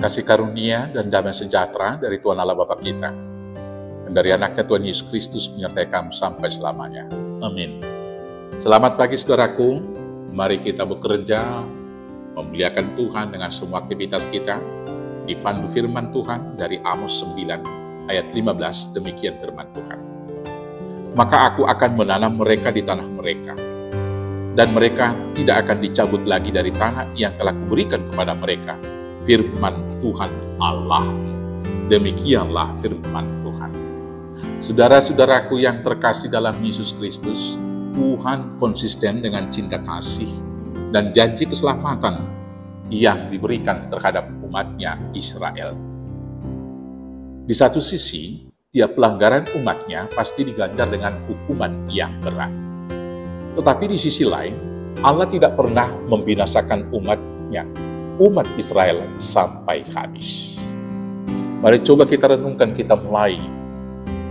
kasih karunia dan damai sejahtera dari Tuhan Allah Bapa kita, dan dari anaknya Tuhan Yesus Kristus menyertai kamu sampai selamanya. Amin. Selamat pagi saudaraku, mari kita bekerja, memuliakan Tuhan dengan semua aktivitas kita. Dipandu firman Tuhan dari Amos 9 ayat 15, demikian firman Tuhan. Maka aku akan menanam mereka di tanah mereka, dan mereka tidak akan dicabut lagi dari tanah yang telah kuberikan kepada mereka. Firman Tuhan Allah. Demikianlah firman Tuhan. Saudara-saudaraku yang terkasih dalam Yesus Kristus, Tuhan konsisten dengan cinta kasih dan janji keselamatan yang diberikan terhadap umatnya Israel. Di satu sisi, tiap pelanggaran umatnya pasti diganjar dengan hukuman yang berat. Tetapi di sisi lain, Allah tidak pernah membinasakan umatnya, umat Israel, sampai habis. Mari coba kita renungkan, kita mulai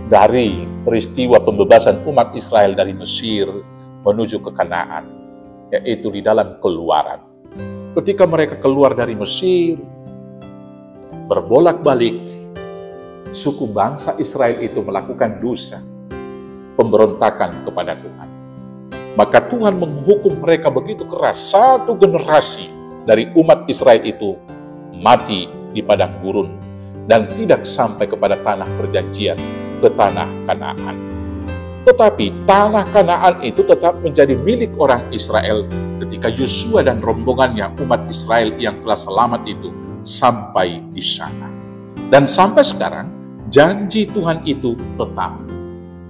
dari peristiwa pembebasan umat Israel dari Mesir menuju ke Kanaan, yaitu di dalam Keluaran. Ketika mereka keluar dari Mesir, berbolak-balik, suku bangsa Israel itu melakukan dosa, pemberontakan kepada Tuhan. Maka Tuhan menghukum mereka begitu keras, satu generasi dari umat Israel itu mati di padang gurun dan tidak sampai kepada tanah perjanjian, ke tanah Kanaan. Tetapi tanah Kanaan itu tetap menjadi milik orang Israel ketika Yosua dan rombongannya umat Israel yang telah selamat itu sampai di sana. Dan sampai sekarang janji Tuhan itu tetap.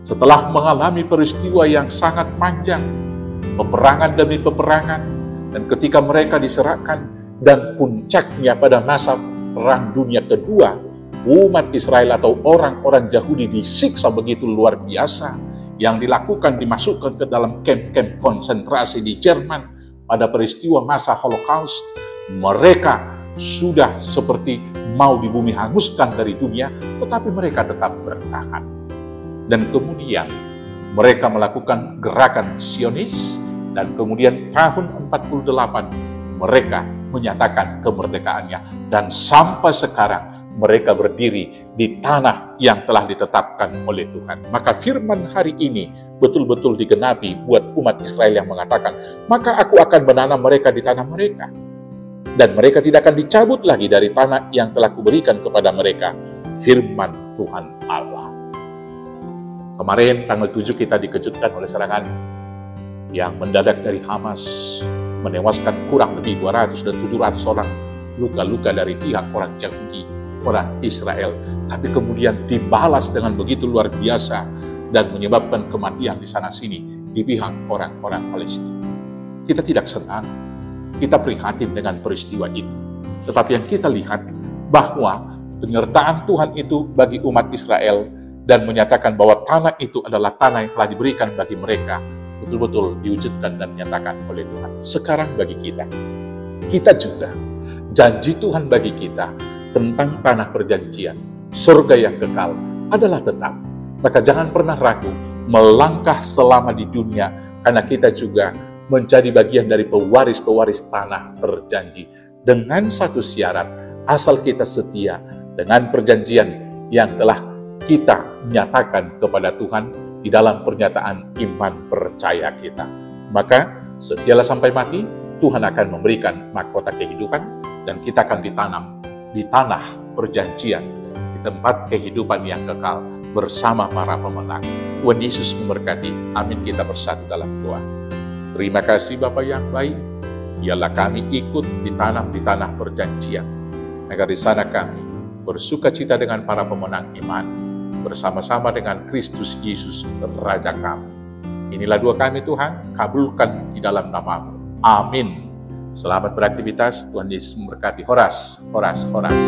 Setelah mengalami peristiwa yang sangat panjang, peperangan demi peperangan, dan ketika mereka diserahkan, dan puncaknya pada masa Perang Dunia Kedua, umat Israel atau orang-orang Yahudi disiksa begitu luar biasa, yang dilakukan dimasukkan ke dalam kamp-kamp konsentrasi di Jerman pada peristiwa masa Holocaust. Mereka sudah seperti mau di bumi hanguskan dari dunia, tetapi mereka tetap bertahan. Dan kemudian mereka melakukan gerakan Zionis, dan kemudian tahun 48 mereka menyatakan kemerdekaannya, dan sampai sekarang mereka berdiri di tanah yang telah ditetapkan oleh Tuhan. Maka firman hari ini betul-betul digenapi buat umat Israel yang mengatakan, maka aku akan menanam mereka di tanah mereka, dan mereka tidak akan dicabut lagi dari tanah yang telah kuberikan kepada mereka. Firman Tuhan Allah. Kemarin tanggal 7 kita dikejutkan oleh serangan yang mendadak dari Hamas, menewaskan kurang lebih 200 dan 700 orang, luka-luka dari pihak orang Yahudi, orang Israel, tapi kemudian dibalas dengan begitu luar biasa dan menyebabkan kematian di sana-sini di pihak orang-orang Palestina. Kita tidak senang, kita prihatin dengan peristiwa itu. Tetapi yang kita lihat bahwa penyertaan Tuhan itu bagi umat Israel dan menyatakan bahwa tanah itu adalah tanah yang telah diberikan bagi mereka, betul-betul diwujudkan dan dinyatakan oleh Tuhan. Sekarang bagi kita juga, janji Tuhan bagi kita tentang tanah perjanjian, surga yang kekal adalah tetap. Maka jangan pernah ragu melangkah selama di dunia, karena kita juga menjadi bagian dari pewaris-pewaris tanah perjanji. Dengan satu syarat, asal kita setia dengan perjanjian yang telah kita nyatakan kepada Tuhan di dalam pernyataan iman percaya kita. Maka setialah sampai mati, Tuhan akan memberikan mahkota kehidupan, dan kita akan ditanam di tanah perjanjian, di tempat kehidupan yang kekal bersama para pemenang. Tuhan Yesus memberkati. Amin. Kita bersatu dalam doa. Terima kasih Bapa yang baik, ialah kami ikut ditanam di tanah perjanjian, agar di sana kami bersuka cita dengan para pemenang iman, bersama-sama dengan Kristus Yesus Raja kami. Inilah doa kami Tuhan, kabulkan di dalam nama-Mu. Amin. Selamat beraktivitas, Tuhan Yesus memberkati. Horas, horas, horas.